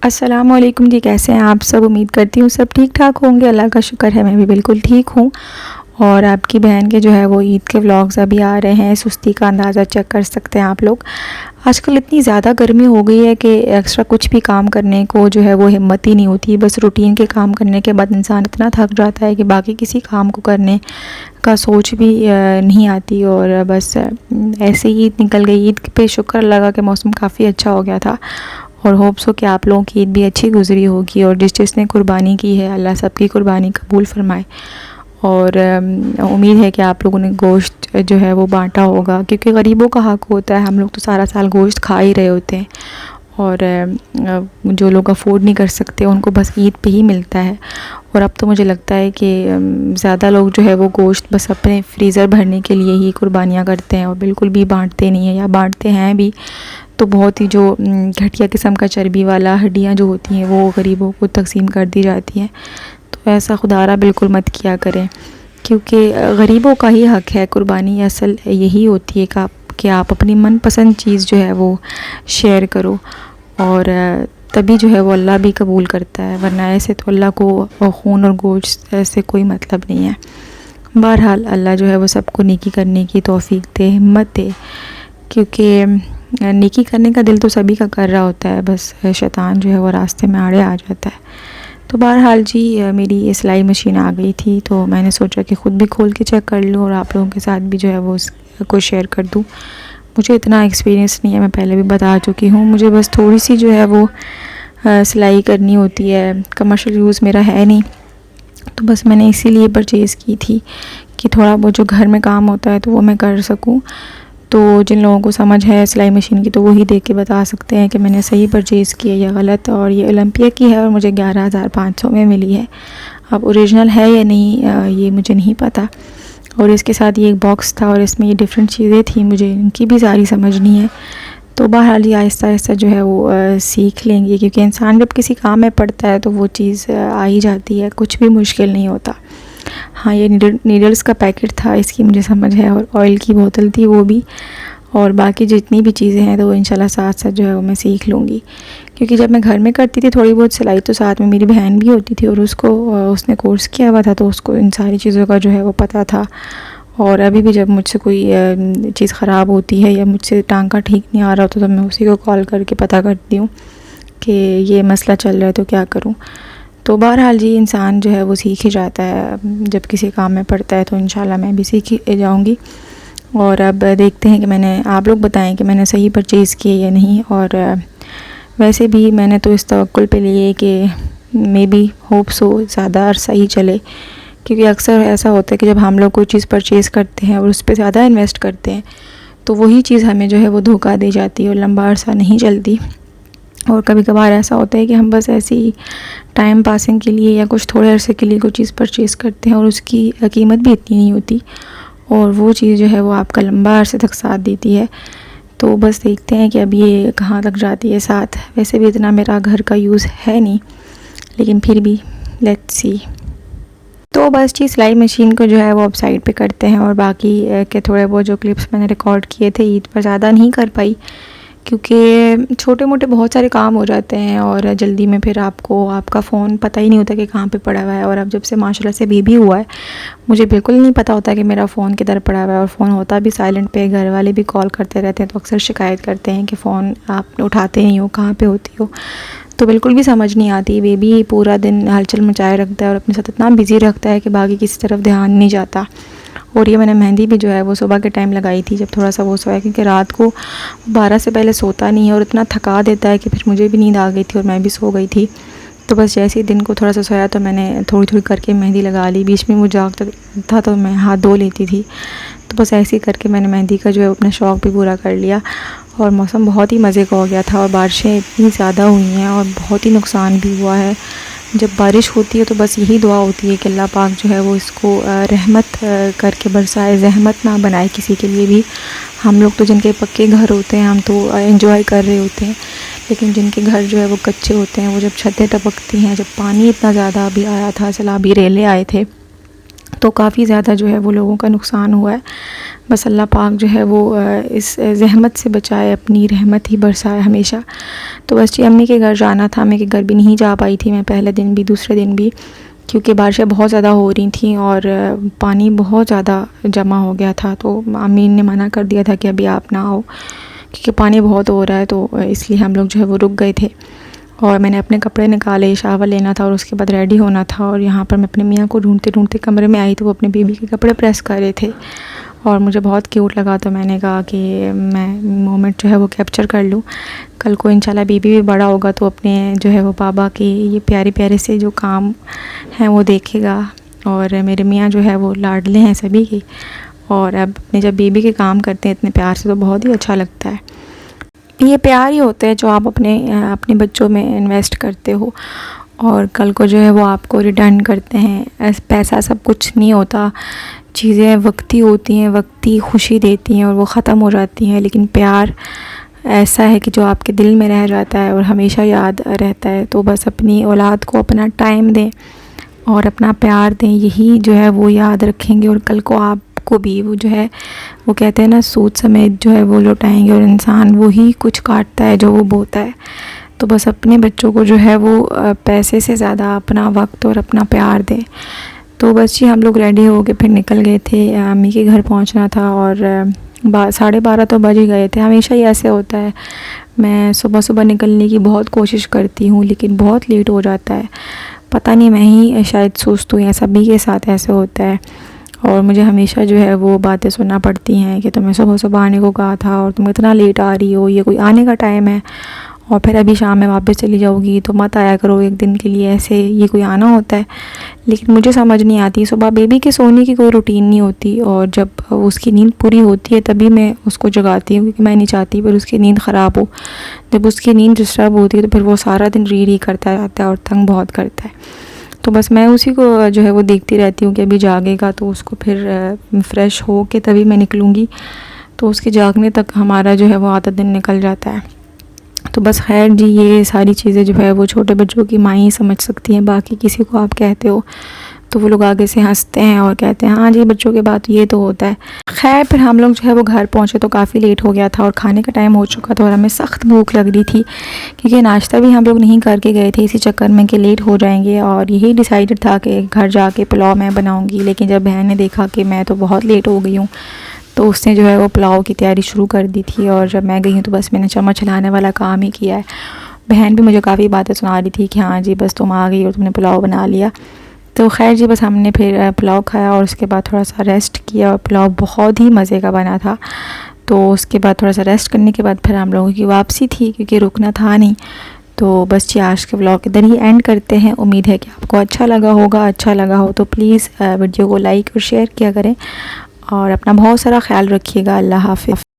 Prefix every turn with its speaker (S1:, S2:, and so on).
S1: अस्सलामुअलैकुम जी, कैसे हैं आप सब। उम्मीद करती हूँ सब ठीक ठाक होंगे। अल्लाह का शुक्र है मैं भी बिल्कुल ठीक हूँ। और आपकी बहन के जो है वो ईद के व्लॉग्स अभी आ रहे हैं। सुस्ती का अंदाज़ा चेक कर सकते हैं आप लोग। आजकल इतनी ज़्यादा गर्मी हो गई है कि एक्स्ट्रा कुछ भी काम करने को जो है वो हिम्मत ही नहीं होती। बस रूटीन के काम करने के बाद इंसान इतना थक जाता है कि बाकी किसी काम को करने का सोच भी नहीं आती। और बस ऐसे ही ईद निकल गई। ईद पे शुक्र लगा कि मौसम काफ़ी अच्छा हो गया था। और होप्स हो कि आप लोगों की ईद भी अच्छी गुजरी होगी। और जिसने कुर्बानी की है अल्लाह सबकी कुर्बानी कबूल फरमाए। और उम्मीद है कि आप लोगों ने गोश्त जो है वो बांटा होगा, क्योंकि गरीबों का हक़ होता है। हम लोग तो सारा साल गोश्त खा ही रहे होते हैं। और जो लोग अफोर्ड नहीं कर सकते उनको बस ईद पे ही मिलता है। और अब तो मुझे लगता है कि ज़्यादा लोग जो है वो गोश्त बस अपने फ्रीज़र भरने के लिए ही कुर्बानियाँ करते हैं और बिल्कुल भी बांटते नहीं हैं, या बांटते हैं भी तो बहुत ही जो घटिया किस्म का चर्बी वाला हड्डियाँ जो होती हैं वो गरीबों को तकसीम कर दी जाती हैं। तो ऐसा खुदारा बिल्कुल मत किया करें, क्योंकि गरीबों का ही हक़ है। कुर्बानी असल यही होती है कि आप अपनी मनपसंद चीज़ जो है वो शेयर करो, और तभी जो है वो अल्लाह भी कबूल करता है। वरना ऐसे तो अल्लाह को खून और गोश्त से कोई मतलब नहीं है। बहरहाल अल्लाह जो है वो सबको नेकी करने की तौफीक दे, हिम्मत दे, क्योंकि नेकी करने का दिल तो सभी का कर रहा होता है, बस शैतान जो है वो रास्ते में आड़े आ जाता है। तो बहरहाल जी, मेरी सिलाई मशीन आ गई थी तो मैंने सोचा कि ख़ुद भी खोल के चेक कर लूँ और आप लोगों के साथ भी जो है वो उसको शेयर कर दूँ। मुझे इतना एक्सपीरियंस नहीं है, मैं पहले भी बता चुकी हूँ। मुझे बस थोड़ी सी जो है वो सिलाई करनी होती है, कमर्शियल यूज़ मेरा है नहीं। तो बस मैंने इसीलिए परचेज़ की थी कि थोड़ा वो जो घर में काम होता है तो वो मैं कर सकूँ। तो जिन लोगों को समझ है सिलाई मशीन की तो वही देख के बता सकते हैं कि मैंने सही परचेज़ की है या गलत। और ये ओलंपिया की है और मुझे 11,500 में मिली है। अब ओरिजिनल है या नहीं ये मुझे नहीं पता। और इसके साथ ये एक बॉक्स था और इसमें ये डिफरेंट चीज़ें थी, मुझे इनकी भी सारी समझ नहीं है। तो बहरहाल ये आहिस्ता आहिस्ता जो है वो सीख लेंगे, क्योंकि इंसान जब किसी काम में पड़ता है तो वो चीज़ आ ही जाती है, कुछ भी मुश्किल नहीं होता। हाँ, ये नीडल्स का पैकेट था, इसकी मुझे समझ है। और ऑयल की बोतल थी वो भी। और बाकी जितनी भी चीज़ें हैं तो वो इंशाल्लाह साथ साथ जो है वो मैं सीख लूँगी, क्योंकि जब मैं घर में करती थी थोड़ी बहुत सिलाई तो साथ में मेरी बहन भी होती थी और उसने कोर्स किया हुआ था, तो उसको इन सारी चीज़ों का जो है वो पता था। और अभी भी जब मुझसे कोई चीज़ ख़राब होती है या मुझसे टांका ठीक नहीं आ रहा होता तो मैं उसी को कॉल करके पता करती हूँ कि ये मसला चल रहा है तो क्या करूँ। तो बहरहाल जी, इंसान जो है वो सीख ही जाता है जब किसी काम में पड़ता है। तो इंशाल्लाह मैं भी सीख ही जाऊँगी। और अब देखते हैं कि आप लोग बताएं कि मैंने सही परचेज़ किए या नहीं। और वैसे भी मैंने तो इस तवक्कुल पे लिए कि मे बी होप्स हो ज़्यादा अरसा ही चले, क्योंकि अक्सर ऐसा होता है कि जब हम लोग कोई चीज़ परचेज़ करते हैं और उस पर ज़्यादा इन्वेस्ट करते हैं तो वही चीज़ हमें जो है वो धोखा दे जाती है और लंबा अरसा नहीं चलती। और कभी कभार ऐसा होता है कि हम बस ऐसे ही टाइम पासिंग के लिए या कुछ थोड़े अरसे के लिए कोई चीज़ परचेज़ करते हैं और उसकी कीमत भी इतनी नहीं होती, और वो चीज़ जो है वो आपका लंबा अरसे तक साथ देती है। तो बस देखते हैं कि अब ये कहाँ तक जाती है साथ। वैसे भी इतना मेरा घर का यूज़ है नहीं, लेकिन फिर भी लेट्स सी। तो बस जी, सिलाई मशीन को जो है वो अब साइड पे करते हैं। और बाकी के थोड़े बहुत जो क्लिप्स मैंने रिकॉर्ड किए थे ईद पर ज़्यादा नहीं कर पाई, क्योंकि छोटे मोटे बहुत सारे काम हो जाते हैं और जल्दी में फिर आपका फ़ोन पता ही नहीं होता कि कहाँ पे पड़ा हुआ है। और अब जब से माशाल्लाह से बेबी हुआ है मुझे बिल्कुल नहीं पता होता कि मेरा फ़ोन किधर पड़ा हुआ है। और फ़ोन होता भी साइलेंट पे, घर वाले भी कॉल करते रहते हैं तो अक्सर शिकायत करते हैं कि फ़ोन आप उठाते नहीं हो, कहाँ पर होती हो। तो बिल्कुल भी समझ नहीं आती। बेबी पूरा दिन हलचल मचाए रखता है और अपने साथ इतना बिज़ी रखता है कि बाकी किसी तरफ ध्यान नहीं जाता। और ये मैंने मेहंदी भी जो है वो सुबह के टाइम लगाई थी जब थोड़ा सा वो सोया, क्योंकि रात को 12 से पहले सोता नहीं है और इतना थका देता है कि फिर मुझे भी नींद आ गई थी और मैं भी सो गई थी। तो बस जैसे ही दिन को थोड़ा सा सोया तो मैंने थोड़ी थोड़ी करके मेहंदी लगा ली। बीच में वो जागता था तो मैं हाथ धो लेती थी। तो बस ऐसे ही करके मैंने मेहंदी का जो है अपना शौक़ भी पूरा कर लिया। और मौसम बहुत ही मज़े का हो गया था और बारिशें इतनी ज़्यादा हुई हैं और बहुत ही नुकसान भी हुआ है। जब बारिश होती है तो बस यही दुआ होती है कि अल्लाह पाक जो है वो इसको रहमत करके बरसाए, ज़हमत ना बनाए किसी के लिए भी। हम लोग तो जिनके पक्के घर होते हैं हम तो एंजॉय कर रहे होते हैं, लेकिन जिनके घर जो है वो कच्चे होते हैं, वो जब छतें टपकती हैं, जब पानी इतना ज़्यादा अभी आया था, सैलाबी रेले आए थे, तो काफ़ी ज़्यादा जो है वो लोगों का नुकसान हुआ है। बस अल्लाह पाक जो है वो इस ज़हमत से बचाए, अपनी रहमत ही बरसाए हमेशा। तो बस जी अम्मी के घर जाना था, अम्मी के घर भी नहीं जा पाई थी मैं, पहले दिन भी दूसरे दिन भी, क्योंकि बारिशें बहुत ज़्यादा हो रही थी और पानी बहुत ज़्यादा जमा हो गया था। तो अम्मी ने मना कर दिया था कि अभी आप ना आओ, क्योंकि पानी बहुत हो रहा है, तो इसलिए हम लोग जो है वो रुक गए थे। और मैंने अपने कपड़े निकाले, शावर लेना था और उसके बाद रेडी होना था। और यहाँ पर मैं अपने मियाँ को ढूंढते ढूंढते कमरे में आई तो वो अपने बेबी के कपड़े प्रेस कर रहे थे और मुझे बहुत क्यूट लगा। तो मैंने कहा कि मैं मोमेंट जो है वो कैप्चर कर लूँ। कल को इंशाल्लाह बेबी भी बड़ा होगा तो अपने जो है वो पापा के ये प्यारे प्यारे से जो काम हैं वो देखेगा। और मेरे मियाँ जो है वो लाडले हैं सभी के, और अब अपने जब बेबी के काम करते हैं इतने प्यार से तो बहुत ही अच्छा लगता है। ये प्यार ही होता है जो आप अपने बच्चों में इन्वेस्ट करते हो और कल को जो है वो आपको रिटर्न करते हैं। पैसा सब कुछ नहीं होता, चीज़ें वक्ती होती हैं, वक्ती खुशी देती हैं और वो ख़त्म हो जाती हैं, लेकिन प्यार ऐसा है कि जो आपके दिल में रह जाता है और हमेशा याद रहता है। तो बस अपनी औलाद को अपना टाइम दें और अपना प्यार दें, यही जो है वो याद रखेंगे और कल को आपको भी वो जो है वो कहते हैं ना, सूद समेत जो है वो लौटाएंगे और इंसान वही कुछ काटता है जो वो बोता है। तो बस अपने बच्चों को जो है वो पैसे से ज़्यादा अपना वक्त और अपना प्यार दें। तो बस जी हम लोग रेडी हो के फिर निकल गए थे, अम्मी के घर पहुंचना था और 12:30 तो बज ही गए थे। हमेशा ही ऐसे होता है, मैं सुबह सुबह निकलने की बहुत कोशिश करती हूँ लेकिन बहुत लेट हो जाता है। पता नहीं, मैं ही शायद सुस्त हूँ या सभी के साथ ऐसे होता है। और मुझे हमेशा जो है वो बातें सुनना पड़ती हैं कि तुम्हें सुबह सुबह आने को कहा था और तुम इतना लेट आ रही हो, ये कोई आने का टाइम है और फिर अभी शाम में वापस चली जाओगी तो मत आया करो एक दिन के लिए, ऐसे ये कोई आना होता है। लेकिन मुझे समझ नहीं आती, सुबह बेबी के सोने की कोई रूटीन नहीं होती और जब उसकी नींद पूरी होती है तभी मैं उसको जगाती हूँ, क्योंकि मैं नहीं चाहती फिर उसकी नींद ख़राब हो। जब उसकी नींद डिस्टर्ब होती है तो फिर वो सारा दिन री करता रहता है और तंग बहुत करता है। तो बस मैं उसी को जो है वो देखती रहती हूँ कि अभी जागेगा तो उसको फिर फ़्रेश हो के तभी मैं निकलूँगी। तो उसके जागने तक हमारा जो है वो आधा दिन निकल जाता है। तो बस खैर जी, ये सारी चीज़ें जो है वो छोटे बच्चों की माँ ही समझ सकती हैं, बाकी किसी को आप कहते हो तो वो लोग आगे से हंसते हैं और कहते हैं हाँ जी बच्चों के बात ये तो होता है। खैर फिर हम लोग जो है वो घर पहुँचे तो काफ़ी लेट हो गया था और खाने का टाइम हो चुका था और हमें सख्त भूख लग रही थी, क्योंकि नाश्ता भी हम लोग नहीं करके गए थे इसी चक्कर में कि लेट हो जाएंगे। और यही डिसाइडेड था कि घर जाके पुलाव मैं बनाऊँगी, लेकिन जब बहन ने देखा कि मैं तो बहुत लेट हो गई हूँ तो उसने जो है वो पुलाव की तैयारी शुरू कर दी थी। और जब मैं गई हूँ तो बस मैंने चम्मच हिलाने वाला काम ही किया है। बहन भी मुझे काफ़ी बातें सुना रही थी कि हाँ जी बस तुम आ गई और तुमने पुलाव बना लिया। तो खैर जी बस हमने फिर पुलाव खाया और उसके बाद थोड़ा सा रेस्ट किया और पुलाव बहुत ही मज़े का बना था। तो उसके बाद थोड़ा सा रेस्ट करने के बाद फिर हम लोगों की वापसी थी, क्योंकि रुकना था नहीं। तो बस जी आज के व्लॉग इधर ही एंड करते हैं। उम्मीद है कि आपको अच्छा लगा होगा, अच्छा लगा हो तो प्लीज़ वीडियो को लाइक और शेयर किया करें और अपना बहुत सारा ख्याल रखिएगा। अल्लाह हाफ़िज़।